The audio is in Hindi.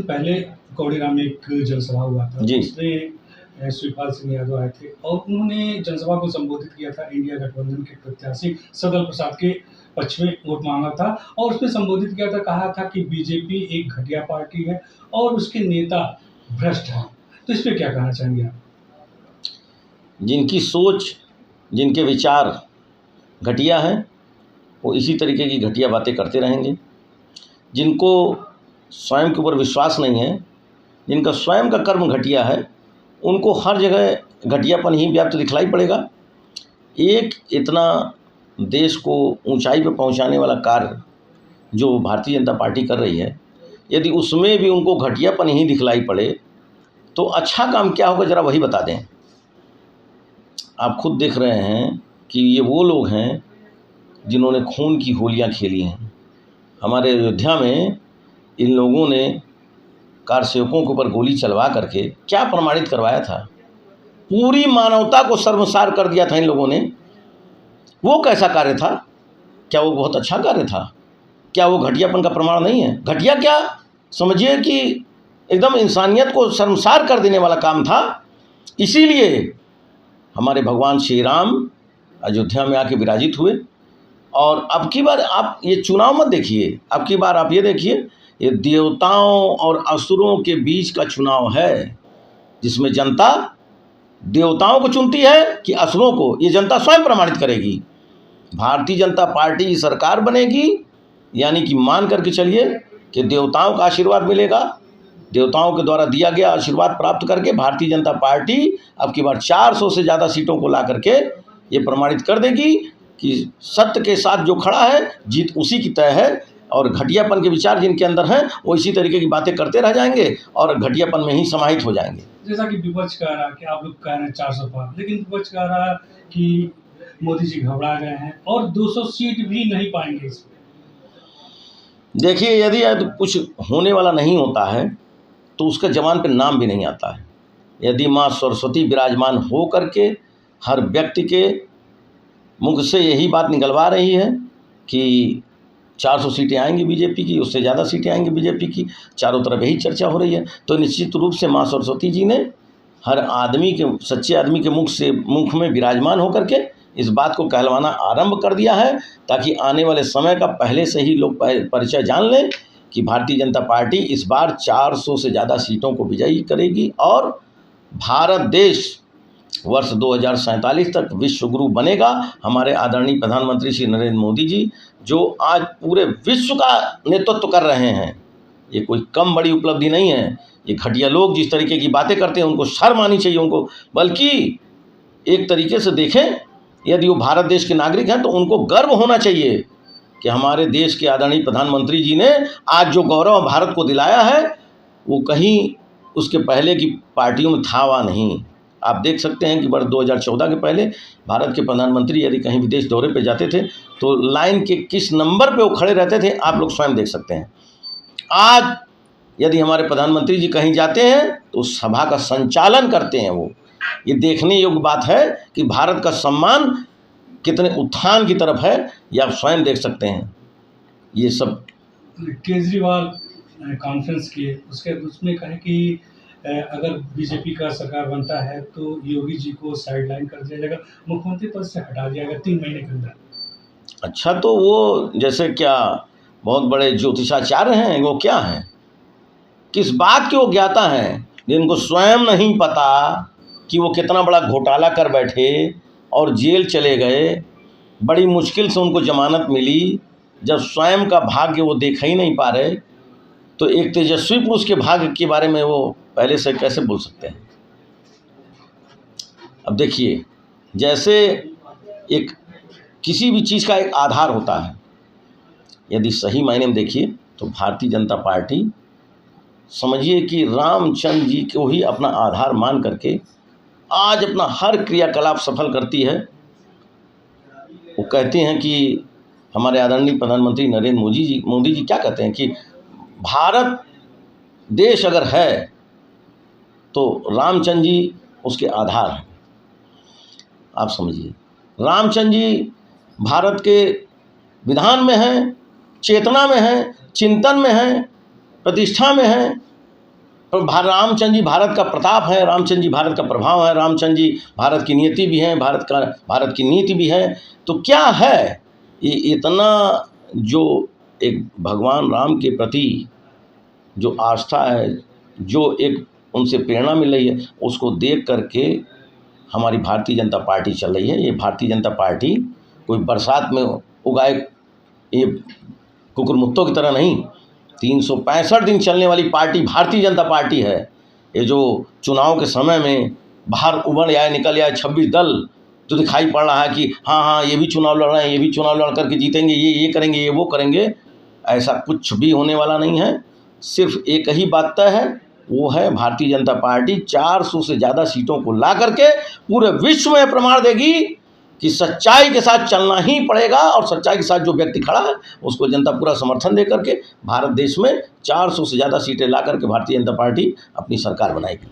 पहले कौड़ीराम में एक जनसभा हुआ था, जी। उसमें शिवपाल सिंह यादव आए थे और उन्होंने जनसभा को संबोधित किया था। इंडिया गठबंधन के प्रत्याशी सदल प्रसाद के पक्ष में वोट मांगा था और उसमें संबोधित किया था, कहा था कि बीजेपी एक घटिया पार्टी है और उसके नेता भ्रष्ट हैं। तो इस पे क्या कहना चाहेंगे आप? जिनकी सोच, जिनके विचार घटिया हैं, वो इसी तरीके की घटिया बातें करते रहेंगे। जिनको स्वयं के ऊपर विश्वास नहीं है, जिनका स्वयं का कर्म घटिया है, उनको हर जगह घटियापन ही व्याप्त दिखलाई पड़ेगा। एक इतना देश को ऊंचाई पर पहुंचाने वाला कार्य जो भारतीय जनता पार्टी कर रही है, यदि उसमें भी उनको घटियापन ही दिखलाई पड़े तो अच्छा काम क्या होगा, ज़रा वही बता दें। आप खुद देख रहे हैं कि ये वो लोग हैं जिन्होंने खून की होलियां खेली हैं। हमारे अयोध्या में इन लोगों ने कार सेवकों के ऊपर गोली चलवा करके क्या प्रमाणित करवाया था? पूरी मानवता को शर्मसार कर दिया था इन लोगों ने। वो कैसा कार्य था? क्या वो बहुत अच्छा कार्य था? क्या वो घटियापन का प्रमाण नहीं है? घटिया क्या, समझिए कि एकदम इंसानियत को शर्मसार कर देने वाला काम था। इसीलिए हमारे भगवान श्री राम अयोध्या में आके विराजित हुए। और अब की बार आप ये चुनाव मत देखिए, अब की बार आप ये देखिए, ये देवताओं और असुरों के बीच का चुनाव है, जिसमें जनता देवताओं को चुनती है कि असुरों को, ये जनता स्वयं प्रमाणित करेगी। भारतीय जनता पार्टी की सरकार बनेगी, यानी कि मान करके चलिए कि देवताओं का आशीर्वाद मिलेगा। देवताओं के द्वारा दिया गया आशीर्वाद प्राप्त करके भारतीय जनता पार्टी अब की बार 400 से ज़्यादा सीटों को ला करके ये प्रमाणित कर देगी कि सत्य के साथ जो खड़ा है जीत उसी की तय है। और घटियापन के विचार जिनके अंदर हैं वो इसी तरीके की बातें करते रह जाएंगे और घटियापन में ही समाहित हो जाएंगे। जैसा कि विपक्ष कह रहा है कि आप लोग कह रहे हैं 400 पार, लेकिन विपक्ष कह रहा है कि मोदी जी घबरा गए हैं और 200 सीट भी नहीं पाएंगे इसमें। देखिए, यदि कुछ होने वाला नहीं होता है तो उसका जवान पे नाम भी नहीं आता है। यदि माँ सरस्वती विराजमान हो करके हर व्यक्ति के मुख से यही बात निकलवा रही है कि 400 सीटें आएंगी बीजेपी की, उससे ज़्यादा सीटें आएंगी बीजेपी की, चारों तरफ यही चर्चा हो रही है, तो निश्चित रूप से माँ सरस्वती जी ने हर आदमी के, सच्चे आदमी के मुख में विराजमान होकर के इस बात को कहलवाना आरंभ कर दिया है, ताकि आने वाले समय का पहले से ही लोग परिचय जान लें कि भारतीय जनता पार्टी इस बार 400 से ज़्यादा सीटों को विजयी करेगी और भारत देश वर्ष 2047 तक विश्व गुरु बनेगा। हमारे आदरणीय प्रधानमंत्री श्री नरेंद्र मोदी जी जो आज पूरे विश्व का नेतृत्व कर रहे हैं, ये कोई कम बड़ी उपलब्धि नहीं है। ये घटिया लोग जिस तरीके की बातें करते हैं उनको शर्म आनी चाहिए उनको, बल्कि एक तरीके से देखें, यदि वो भारत देश के नागरिक हैं तो उनको गर्व होना चाहिए कि हमारे देश के आदरणीय प्रधानमंत्री जी ने आज जो गौरव भारत को दिलाया है वो कहीं उसके पहले की पार्टियों में था वह नहीं। आप देख सकते हैं कि वर्ष 2014 के पहले भारत के प्रधानमंत्री यदि कहीं विदेश दौरे पे जाते थे तो लाइन के किस नंबर पे वो खड़े रहते थे आप लोग स्वयं देख सकते हैं। आज यदि हमारे प्रधानमंत्री जी कहीं जाते हैं तो सभा का संचालन करते हैं वो। ये देखने योग्य बात है कि भारत का सम्मान कितने उत्थान की तरफ है, ये आप स्वयं देख सकते हैं। ये सब केजरीवाल कॉन्फ्रेंस किए, उसमें कहे कि अगर बीजेपी का सरकार बनता है तो योगी जी को साइडलाइन कर दिया जाएगा, मुख्यमंत्री पद से हटा दिया जाएगा 3 महीने के अंदर। अच्छा, तो वो जैसे क्या बहुत बड़े ज्योतिषाचार्य हैं? वो क्या हैं, किस बात के वो ज्ञाता हैं जिनको स्वयं नहीं पता कि वो कितना बड़ा घोटाला कर बैठे और जेल चले गए, बड़ी मुश्किल से उनको जमानत मिली। जब स्वयं का भाग्य वो देख ही नहीं पा रहे तो एक तेजस्वी पुरुष के भाग्य के बारे में वो पहले से कैसे बोल सकते हैं? अब देखिए, जैसे एक किसी भी चीज़ का एक आधार होता है, यदि सही मायने में देखिए तो भारतीय जनता पार्टी समझिए कि रामचंद्र जी को ही अपना आधार मान करके आज अपना हर क्रियाकलाप सफल करती है। वो कहते हैं कि हमारे आदरणीय प्रधानमंत्री नरेंद्र मोदी जी क्या कहते हैं कि भारत देश अगर है तो रामचंद्र जी उसके आधार हैं। आप समझिए, रामचंद्र जी भारत के विधान में हैं, चेतना में हैं, चिंतन में हैं, प्रतिष्ठा में हैं, रामचंद्र जी भारत का प्रताप है, रामचंद्र जी भारत का प्रभाव है, रामचंद्र जी भारत की नियति भी है, भारत की नीति भी है। तो क्या है ये इतना जो एक भगवान राम के प्रति जो आस्था है, जो एक उनसे प्रेरणा मिल रही है, उसको देख करके हमारी भारतीय जनता पार्टी चल रही है। ये भारतीय जनता पार्टी कोई बरसात में उगाए ये कुकुरमुत्तों की तरह नहीं, 365 दिन चलने वाली पार्टी भारतीय जनता पार्टी है। ये जो चुनाव के समय में बाहर उभर आए, निकल आए 26 दल, तो दिखाई पड़ रहा है कि हाँ ये भी चुनाव लड़ रहे हैं, ये भी चुनाव लड़ करके जीतेंगे, ये करेंगे, ये वो करेंगे। ऐसा कुछ भी होने वाला नहीं है। सिर्फ एक ही बात तय है, वो है भारतीय जनता पार्टी 400 से ज़्यादा सीटों को ला करके पूरे विश्व में प्रमाण देगी कि सच्चाई के साथ चलना ही पड़ेगा, और सच्चाई के साथ जो व्यक्ति खड़ा है उसको जनता पूरा समर्थन दे करके भारत देश में 400 से ज़्यादा सीटें ला करके भारतीय जनता पार्टी अपनी सरकार बनाएगी।